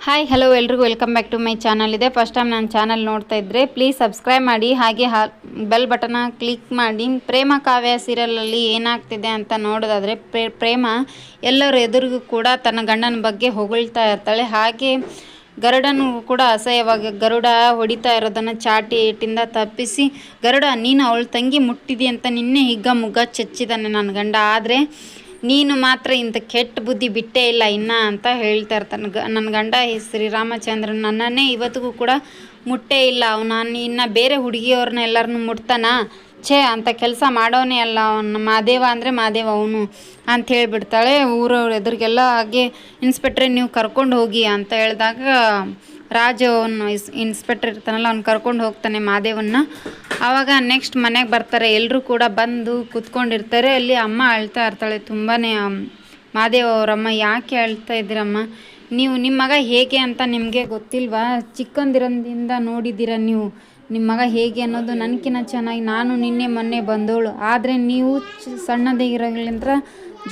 Hi hello ಎಲ್ರಿಗೂ welcome back to my channel ಇದೆ. First time ನನ್ನ ಚಾನಲ್ ನೋಡ್ತಾ ಇದ್ದರೆ ಪ್ಲೀಸ್ ಸಬ್ಸ್ಕ್ರೈಬ್ ಮಾಡಿ, ಹಾಗೆ ಬೆಲ್ ಬಟನ್ನ ಕ್ಲಿಕ್ ಮಾಡಿ. ಪ್ರೇಮ ಕಾವ್ಯ ಸೀರಿಯಲಲ್ಲಿ ಏನಾಗ್ತಿದೆ ಅಂತ ನೋಡೋದಾದರೆ ಪ್ರೇಮ ಎಲ್ಲರ ಎದುರಿಗೂ ಕೂಡ ತನ್ನ ಗಂಡನ ಬಗ್ಗೆ ಹೊಗಳ್ತಾ ಇರ್ತಾಳೆ. ಹಾಗೆ ಗರುಡನು ಕೂಡ ಅಸಹ್ಯವಾಗಿ ಗರುಡ ಹೊಡಿತಾ ಇರೋದನ್ನು ಚಾಟಿ ಏಟಿಂದ ತಪ್ಪಿಸಿ, ಗರುಡ ನೀನು ಅವಳ ತಂಗಿ ಮುಟ್ಟಿದಿ ಅಂತ ನಿನ್ನೆ ಹಿಗ್ಗ ಮುಗ್ಗ ಚಚ್ಚಿದ್ದಾನೆ ನನ್ನ ಗಂಡ, ಆದರೆ ನೀನು ಮಾತ್ರ ಇಂಥ ಕೆಟ್ಟ ಬುದ್ಧಿ ಬಿಟ್ಟೇ ಇಲ್ಲ ಇನ್ನ ಅಂತ ಹೇಳ್ತಾ ಇರ್ತಾನೆ. ನನ್ನ ಗಂಡ ಶ್ರೀರಾಮಚಂದ್ರ ನನ್ನನ್ನೇ ಇವತ್ತಿಗೂ ಕೂಡ ಮುಟ್ಟೇ ಇಲ್ಲ, ನಾನು ಇನ್ನು ಬೇರೆ ಹುಡುಗಿಯವ್ರನ್ನ ಎಲ್ಲರನ್ನೂ ಮುಟ್ತಾನ, ಛೇ ಅಂತ ಕೆಲಸ ಮಾಡೋನೇ ಅಲ್ಲ ಅವನು, ಮಾದೇವ ಅಂದರೆ ಮಾದೇವ ಅವನು ಅಂತ ಹೇಳಿಬಿಡ್ತಾಳೆ. ಊರವ್ರ ಎದುರಿಗೆಲ್ಲ. ಹಾಗೆ ಇನ್ಸ್ಪೆಕ್ಟ್ರೆ ನೀವು ಕರ್ಕೊಂಡು ಹೋಗಿ ಅಂತ ಹೇಳಿದಾಗ ರಾಜು ಅವನು ಇನ್ಸ್ಪೆಕ್ಟರ್ ಇರ್ತಾನಲ್ಲ ಅವ್ನು ಕರ್ಕೊಂಡು ಹೋಗ್ತಾನೆ ಮಾದೇವನ್ನ. ಆವಾಗ ನೆಕ್ಸ್ಟ್ ಮನೆಗೆ ಬರ್ತಾರೆ, ಎಲ್ಲರೂ ಕೂಡ ಬಂದು ಕೂತ್ಕೊಂಡಿರ್ತಾರೆ. ಅಲ್ಲಿ ಅಮ್ಮ ಅಳ್ತಾ ಇರ್ತಾಳೆ ತುಂಬಾ. ಮಾದೇವ ಅವರಮ್ಮ, ಯಾಕೆ ಅಳ್ತಾ ಇದ್ದೀರಮ್ಮ, ನೀವು ನಿಮ್ಮ ಮಗ ಹೇಗೆ ಅಂತ ನಿಮಗೆ ಗೊತ್ತಿಲ್ವಾ, ಚಿಕ್ಕಂದಿರೋದ್ರಿಂದ ನೋಡಿದ್ದೀರ ನೀವು ನಿಮ್ಮ ಮಗ ಹೇಗೆ ಅನ್ನೋದು ನನಗಿನ್ನ ಚೆನ್ನಾಗಿ, ನಾನು ನಿನ್ನೆ ಮೊನ್ನೆ ಬಂದವಳು, ಆದರೆ ನೀವು ಸಣ್ಣದಿರೋದ್ರಿಂದ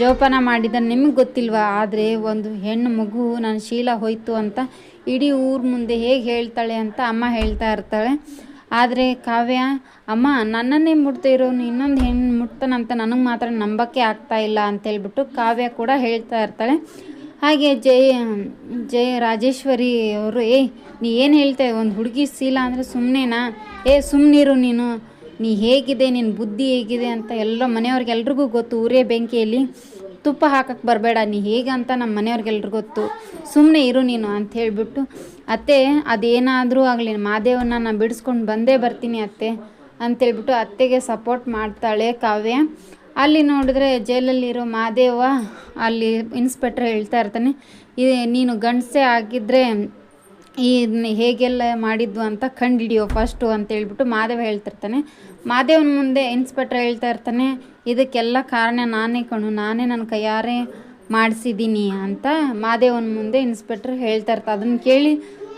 ಜೋಪಾನ ಮಾಡಿದ ನಿಮಗೆ ಗೊತ್ತಿಲ್ವಾ, ಆದರೆ ಒಂದು ಹೆಣ್ಣು ಮಗು ನನ್ನ ಶೀಲ ಹೋಯ್ತು ಅಂತ ಇಡೀ ಊರ ಮುಂದೆ ಹೇಗೆ ಹೇಳ್ತಾಳೆ ಅಂತ ಅಮ್ಮ ಹೇಳ್ತಾ ಇರ್ತಾಳೆ. ಆದರೆ ಕಾವ್ಯ, ಅಮ್ಮ ನನ್ನನ್ನೇ ಮುಟ್ತಾ ಇರೋನು ಇನ್ನೊಂದು ಹೆಣ್ಣು ಮುಟ್ತಾನಂತ ನನಗೆ ಮಾತ್ರ ನಂಬಕ್ಕೆ ಆಗ್ತಾ ಇಲ್ಲ ಅಂತೇಳ್ಬಿಟ್ಟು ಕಾವ್ಯ ಕೂಡ ಹೇಳ್ತಾ ಇರ್ತಾಳೆ. ಹಾಗೆ ರಾಜೇಶ್ವರಿ ಅವರು, ನೀ ಏನು ಹೇಳ್ತಾ ಒಂದು ಹುಡುಗಿ ಶೀಲ ಅಂದರೆ ಸುಮ್ಮನೆನಾ, ಸುಮ್ಮನಿರು ನೀ ಹೇಗಿದೆ, ನಿನ್ನ ಬುದ್ಧಿ ಹೇಗಿದೆ ಅಂತ ಎಲ್ಲ ಮನೆಯವ್ರಿಗೆಲ್ರಿಗೂ ಗೊತ್ತು, ಊರೇ ಬೆಂಕಿಯಲ್ಲಿ ತುಪ್ಪ ಹಾಕಕ್ಕೆ ಬರಬೇಡ, ನೀ ಹೇಗೆ ಅಂತ ನಮ್ಮ ಮನೆಯವ್ರಿಗೆಲ್ರಿಗೂ ಗೊತ್ತು, ಸುಮ್ಮನೆ ಇರು ನೀನು ಅಂತ ಹೇಳಿಬಿಟ್ಟು, ಅತ್ತೆ ಅದೇನಾದರೂ ಆಗಲಿ ಮಾದೇವನ್ನ ನಾನು ಬಿಡಿಸ್ಕೊಂಡು ಬಂದೇ ಬರ್ತೀನಿ ಅತ್ತೆ ಅಂತೇಳ್ಬಿಟ್ಟು ಅತ್ತೆಗೆ ಸಪೋರ್ಟ್ ಮಾಡ್ತಾಳೆ ಕಾವ್ಯ. ಅಲ್ಲಿ ನೋಡಿದ್ರೆ ಜೈಲಲ್ಲಿರೋ ಮಾದೇವ ಅಲ್ಲಿ ಇನ್ಸ್ಪೆಕ್ಟ್ರ್ ಹೇಳ್ತಾ ಇರ್ತಾನೆ, ನೀನು ಗಂಡಸೇ ಆಗಿದ್ದರೆ ಹೇಗೆಲ್ಲ ಮಾಡಿದ್ವು ಅಂತ ಕಂಡುಹಿಡಿಯೋ ಫಸ್ಟು ಅಂತೇಳ್ಬಿಟ್ಟು ಮಾದೇವ ಹೇಳ್ತಿರ್ತಾನೆ. ಮಾದೇವನ ಮುಂದೆ ಇನ್ಸ್ಪೆಕ್ಟ್ರ್ ಹೇಳ್ತಾ ಇರ್ತಾನೆ, ಇದಕ್ಕೆಲ್ಲ ಕಾರಣ ನಾನೇ ಕಣು, ನಾನೇ ನನ್ನ ಕೈಯಾರೆ ಮಾಡಿಸಿದ್ದೀನಿ ಅಂತ ಮಾದೇವನ ಮುಂದೆ ಇನ್ಸ್ಪೆಕ್ಟ್ರ್ ಹೇಳ್ತಾ ಇರ್ತಾರೆ. ಅದನ್ನು ಕೇಳಿ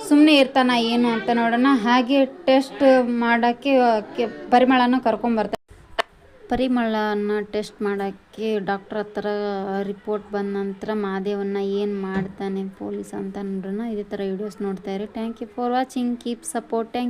ಸುಮ್ಮನೆ ಇರ್ತಾನ ಏನು ಅಂತ ನೋಡೋಣ. ಹಾಗೆ ಟೆಸ್ಟ್ ಮಾಡೋಕ್ಕೆ ಪರಿಮಳನ ಕರ್ಕೊಂಬರ್ತಾರೆ. ಪರಿಮಳನ ಟೆಸ್ಟ್ ಮಾಡೋಕ್ಕೆ ಡಾಕ್ಟ್ರ್ ಹತ್ರ ರಿಪೋರ್ಟ್ ಬಂದ ನಂತರ ಮಾದೇವನ್ನ ಏನು ಮಾಡ್ತಾನೆ ಪೊಲೀಸ್ ಅಂತ ನೋಡೋಣ. ಇದೇ ಥರ ವೀಡಿಯೋಸ್ ನೋಡ್ತಾ ಇರಿ. Thank you for watching, keep support, thank you.